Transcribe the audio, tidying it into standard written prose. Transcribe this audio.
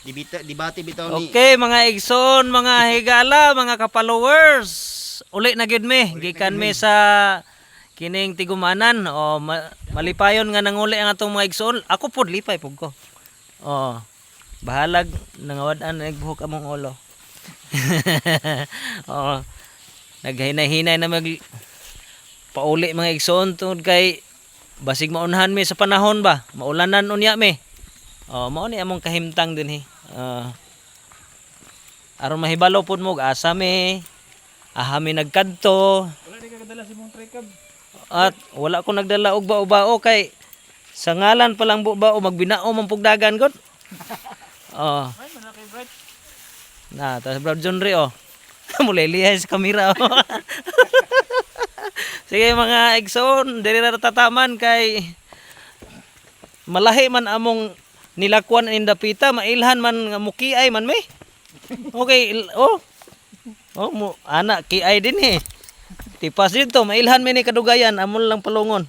debate bitaw ni. Okay, mga igsoon, mga higala, mga ka-followers. Uli na gid mi, gikan mi sa kining tigumanan. O malipayon nga nanguli ang atong mga igsoon. Ako pod lipay pud ko. O bahalag nangawad-an nagbuhok among ulo. O naghinay-hinay na mag pauli mga igsoon tungod kay basig maunhan mi sa panahon ba. Maulanan unya mi. O mao ni among kahimtang dinhi. Aron mahibalo pud mo asa mi ahami nagkadto Wala di ka kadala si mong trikab. at wala ko nagdala og bao-bao kay sa ngalan pa lang bao magbinao man pug dagan gud. Oh, Ay, man kay Bright. na tas Brad John Ray oh. Mulilihay sa kamera oh. Sige mga igsoon, diri ra tataman kay malahi man among nilakwan in dapita, mailhan man nga mukiay man mi. Okay, oh. Oh, mo anak kiay din eh. Tipas dito, mailhan mi ni kadugayan, amon lang palungon.